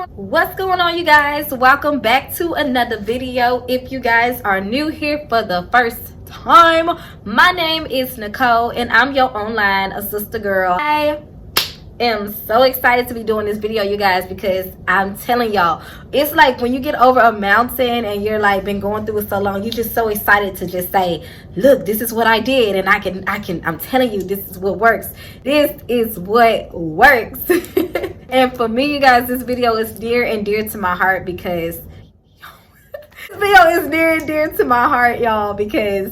What's going on, you guys? Welcome back to another video. If you guys are new here for the first time, my name is Nicole and I'm your online sister girl. I am so excited to be doing this video, you guys, because I'm telling y'all, it's like when you get over a mountain and you're like been going through it so long, you're just so excited to just say, look, this is what I did, and I'm telling you, this is what works. This is what works. And for me, you guys, this video is near and dear to my heart because this video is near and dear to my heart, y'all, because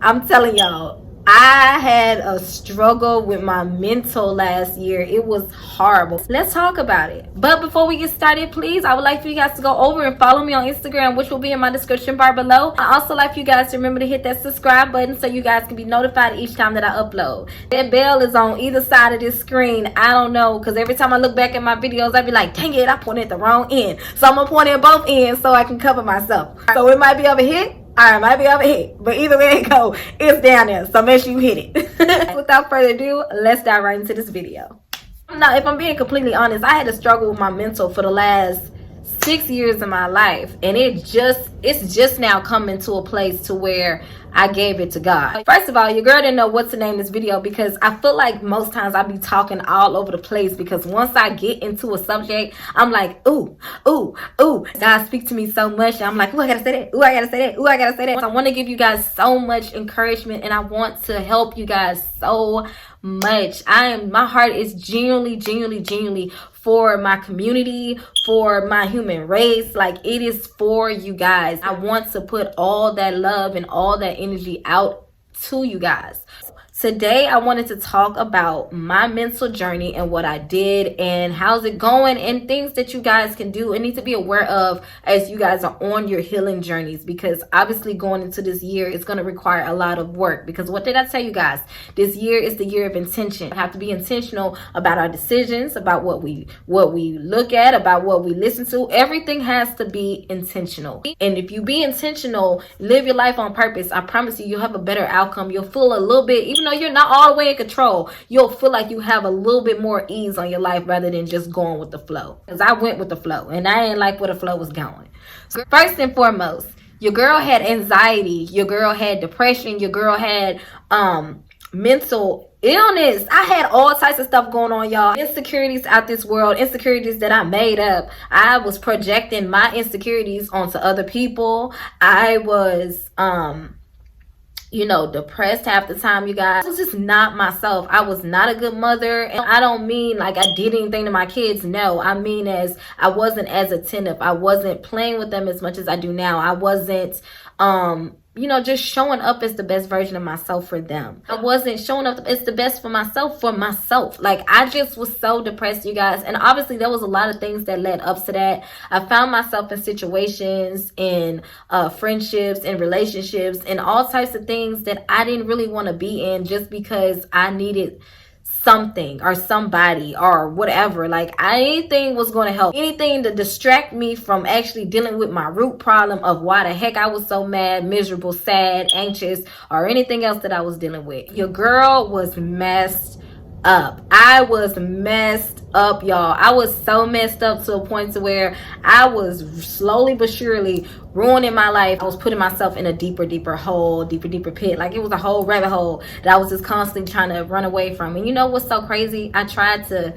I'm telling y'all, I had a struggle with my mental last year. It was horrible. Let's talk about it. But before we get started, please, I would like for you guys to go over and follow me on Instagram, which will be in my description bar below. I also like for you guys to remember to hit that subscribe button so you guys can be notified each time that I upload. That bell is on either side of this screen. I don't know, because every time I look back at my videos, I be like, dang it, I pointed at the wrong end. So I'm going to point at both ends so I can cover myself. So it might be over here. I might be over here, but either way it go, it's down there, so make sure you hit it. Without further ado, let's dive right into this video. Now, if I'm being completely honest, I had to struggle with my mental for the last 6 years of my life, and it's just now coming to a place to where I gave it to God. First of all, your girl didn't know what to name this video because I feel like most times I be talking all over the place, because once I get into a subject, I'm like, ooh, God speak to me so much, and I'm like, ooh, I gotta say that, ooh, I gotta say that, ooh, I gotta say that. So I want to give you guys so much encouragement, and I want to help you guys so much. My heart is genuinely for my community, for my human race. Like, it is for you guys. I want to put all that love and all that energy out to you guys. Today, I wanted to talk about my mental journey and what I did and how's it going and things that you guys can do and need to be aware of as you guys are on your healing journeys, because obviously going into this year is going to require a lot of work. Because what did I tell you guys? This year is the year of intention. We have to be intentional about our decisions, about what we look at, about what we listen to. Everything has to be intentional. And if you be intentional, live your life on purpose, I promise you, you'll have a better outcome. You'll feel a little bit, even though you're not all the way in control, you'll feel like you have a little bit more ease on your life rather than just going with the flow. Because I went with the flow and I didn't like where the flow was going. So first and foremost, your girl had anxiety, your girl had depression, your girl had mental illness. I had all types of stuff going on, y'all. Insecurities out this world, insecurities that I made up. I was projecting my insecurities onto other people. I was depressed half the time, you guys. I was just not myself. I was not a good mother. And I don't mean like I did anything to my kids. No, I mean as I wasn't as attentive. I wasn't playing with them as much as I do now. I wasn't, just showing up as the best version of myself for them. I wasn't showing up as the best for myself. Like, I just was so depressed, you guys. And obviously there was a lot of things that led up to that. I found myself in situations, in friendships and relationships and all types of things that I didn't really want to be in, just because I needed something or somebody or whatever. Like, anything was going to help, anything to distract me from actually dealing with my root problem of why the heck I was so mad, miserable, sad, anxious, or anything else that I was dealing with. Your girl was messed up. I was messed up, y'all. I was so messed up to a point to where I was slowly but surely ruining my life. I was putting myself in a deeper hole, deeper pit. Like, it was a whole rabbit hole that I was just constantly trying to run away from. And you know what's so crazy? I tried to,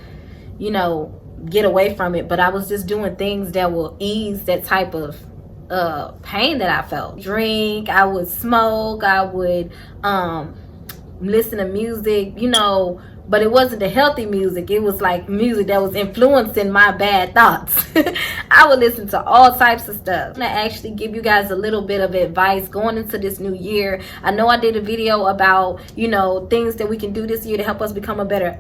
get away from it, but I was just doing things that will ease that type of pain that I felt. Drink, I would smoke, I would listen to music, but it wasn't the healthy music. It was like music that was influencing my bad thoughts. I would listen to all types of stuff. I'm gonna actually give you guys a little bit of advice going into this new year. I know I did a video about, things that we can do this year to help us become a better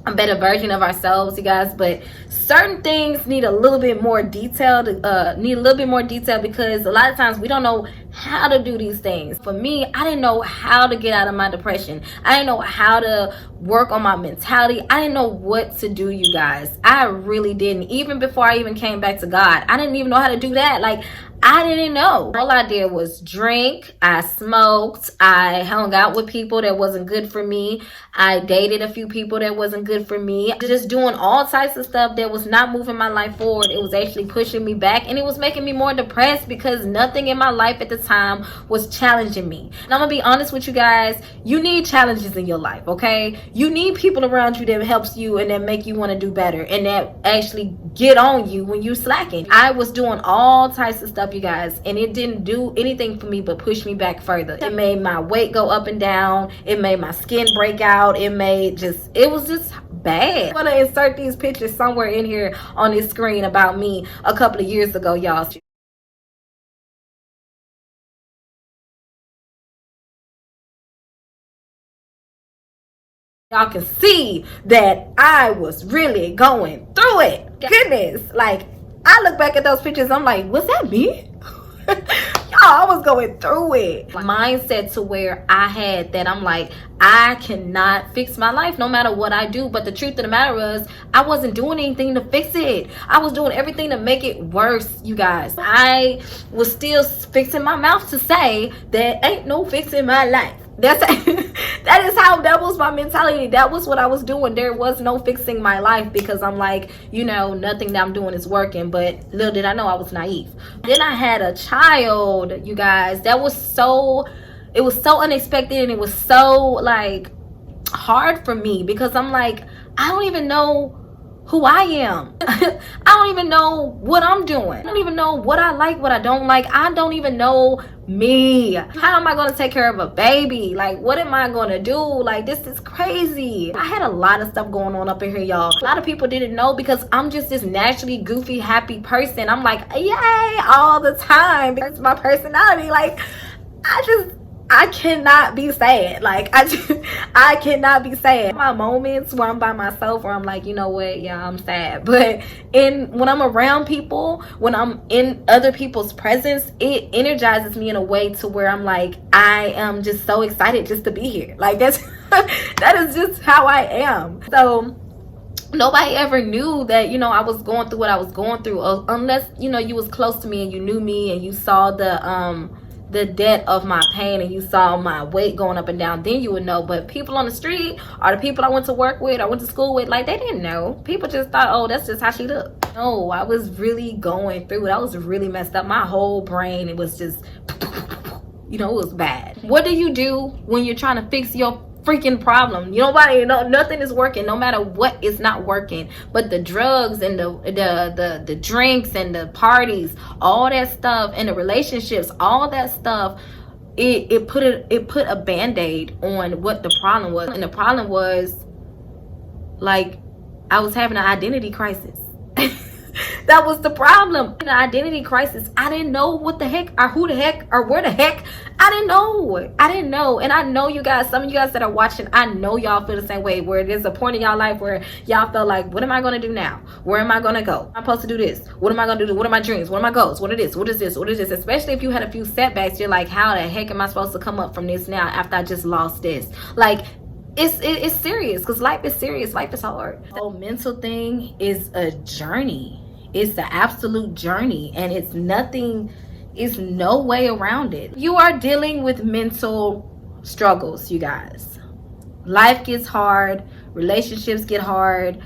version of ourselves, you guys. But certain things need a little bit more detail, because a lot of times we don't know how to do these things. For me, I didn't know how to get out of my depression. I didn't know how to work on my mentality. I didn't know what to do, you guys. I really didn't. Even before I even came back to God, I didn't even know how to do that. Like, I didn't know. All I did was drink, I smoked, I hung out with people that wasn't good for me, I dated a few people that wasn't good for me, just doing all types of stuff that was not moving my life forward. It was actually pushing me back, and it was making me more depressed because nothing in my life at the time was challenging me. And I'm gonna be honest with you guys, you need challenges in your life, okay? You need people around you that helps you and that make you want to do better and that actually get on you when you slacking. I was doing all types of stuff, you guys, and it didn't do anything for me but push me back further. It made my weight go up and down, it made my skin break out, it was just bad. I'm gonna insert these pictures somewhere in here on this screen about me a couple of years ago, y'all. Y'all can see that I was really going through it. Goodness, like I look back at those pictures, I'm like, was that me? Y'all, I was going through it. Mindset to where I had that I'm like, I cannot fix my life no matter what I do. But the truth of the matter was, I wasn't doing anything to fix it. I was doing everything to make it worse, you guys. I was still fixing my mouth to say that ain't no fixing my life. That is how, that was my mentality. That was what I was doing. There was no fixing my life because I'm like, you know, nothing that I'm doing is working. But little did I know I was naive. Then I had a child, you guys. It was so unexpected, and it was so like hard for me because I'm like, I don't even know who I am. I don't even know what I'm doing. I don't even know what I like, what I don't like. I don't even know me. How am I going to take care of a baby? Like, what am I going to do? Like, this is crazy. I had a lot of stuff going on up in here, y'all. A lot of people didn't know because I'm just this naturally goofy, happy person. I'm like, yay, all the time. That's my personality. Like, I cannot be sad. Like, I cannot be sad. My moments where I'm by myself, where I'm like, you know what, yeah, I'm sad. But when I'm around people, when I'm in other people's presence, it energizes me in a way to where I'm like, I am just so excited just to be here. Like, that is just how I am. So nobody ever knew that, you know, I was going through what I was going through, unless, you know, you was close to me and you knew me and you saw the depth of my pain and you saw my weight going up and down, then you would know. But people on the street, or the people I went to work with, I went to school with, like, they didn't know. People just thought, oh, that's just how she looked. No, I was really going through it. I was really messed up. My whole brain, it was just, you know, it was bad. What do you do when you're trying to fix your freaking problem? Nothing is working. No matter what is not working, but the drugs and the drinks and the parties, all that stuff, and the relationships, all that stuff, it put a band-aid on what the problem was. And the problem was, like, I was having an identity crisis. That was the problem. An identity crisis. I didn't know what the heck, or who the heck, or where the heck. I didn't know. And I know you guys, some of you guys that are watching, I know y'all feel the same way, where there's a point in y'all life where y'all feel like, what am I going to do now? Where am I going to go? I'm supposed to do this. What am I going to do? What are my dreams? What are my goals? What are this? What is this? What is this? Especially if you had a few setbacks, you're like, how the heck am I supposed to come up from this now after I just lost this? Like, it's serious, because life is serious. Life is hard. The whole mental thing is a journey. It's the absolute journey, and it's no way around it. You are dealing with mental struggles, you guys. Life gets hard, relationships get hard,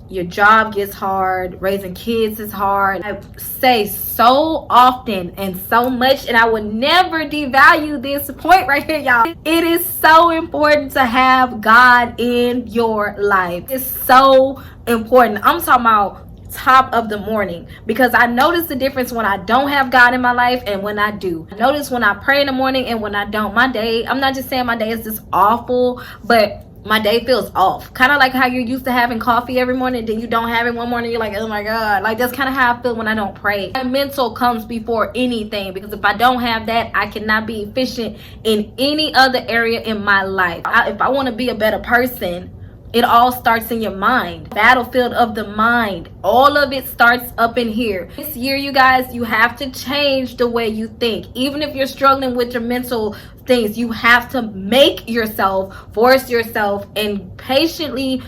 your job gets hard, raising kids is hard. I say so often and so much, and I would never devalue this point right here, y'all. It is so important to have God in your life. It's so important. I'm talking about top of the morning, because I notice the difference when I don't have God in my life and when I do. I notice when I pray in the morning and when I don't. My day, I'm not just saying my day is just awful, but my day feels off. Kind of like how you're used to having coffee every morning, then you don't have it one morning, you're like, oh my God. Like, that's kind of how I feel when I don't pray. My mental comes before anything, because if I don't have that, I cannot be efficient in any other area in my life. If I want to be a better person, it all starts in your mind. Battlefield of the mind. All of it starts up in here. This year, you guys, you have to change the way you think. Even if you're struggling with your mental things, you have to force yourself, and patiently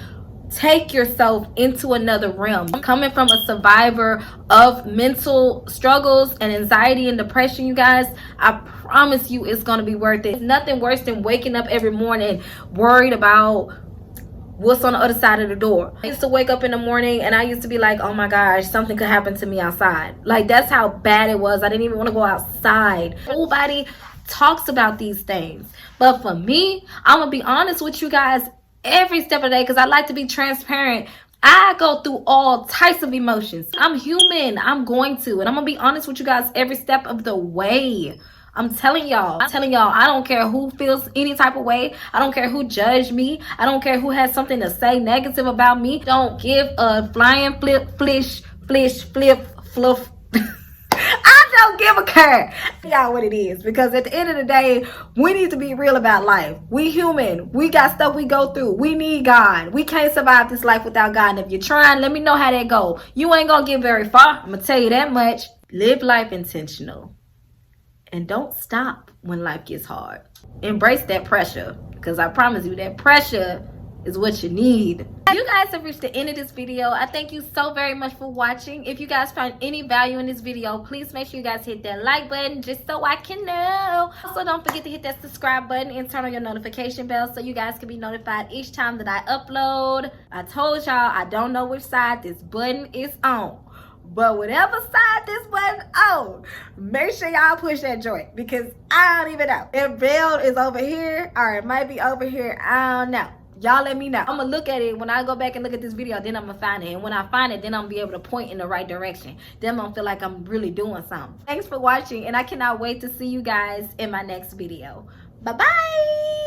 take yourself into another realm. Coming from a survivor of mental struggles and anxiety and depression, you guys, I promise you it's going to be worth it. It's nothing worse than waking up every morning worried about what's on the other side of the door. I used to wake up in the morning and I used to be like, oh my gosh, something could happen to me outside. Like, that's how bad it was. I didn't even want to go outside. Nobody talks about these things. But for me, I'm gonna be honest with you guys every step of the day, because I like to be transparent. I go through all types of emotions. I'm human. I'm going to. And I'm gonna be honest with you guys every step of the way. I'm telling y'all, I don't care who feels any type of way. I don't care who judged me. I don't care who has something to say negative about me. Don't give a flying flip, flish, flip, fluff. I don't give a care. Y'all what it is, because at the end of the day, we need to be real about life. We human. We got stuff we go through. We need God. We can't survive this life without God. And if you're trying, let me know how that go. You ain't gonna get very far. I'm gonna tell you that much. Live life intentional. And don't stop when life gets hard. Embrace that pressure, because I promise you that pressure is what you need. You guys have reached the end of this video. I thank you so very much for watching. If you guys found any value in this video, please make sure you guys hit that like button just so I can know. Also, don't forget to hit that subscribe button and turn on your notification bell so you guys can be notified each time that I upload. I told y'all I don't know which side this button is on. But whatever side this button on, make sure y'all push that joint, because I don't even know. If bell is over here or it might be over here, I don't know. Y'all let me know. I'm gonna look at it when I go back and look at this video. Then I'm gonna find it, and when I find it, then I'm gonna be able to point in the right direction. Then I'm gonna feel like I'm really doing something. Thanks for watching, and I cannot wait to see you guys in my next video. Bye bye.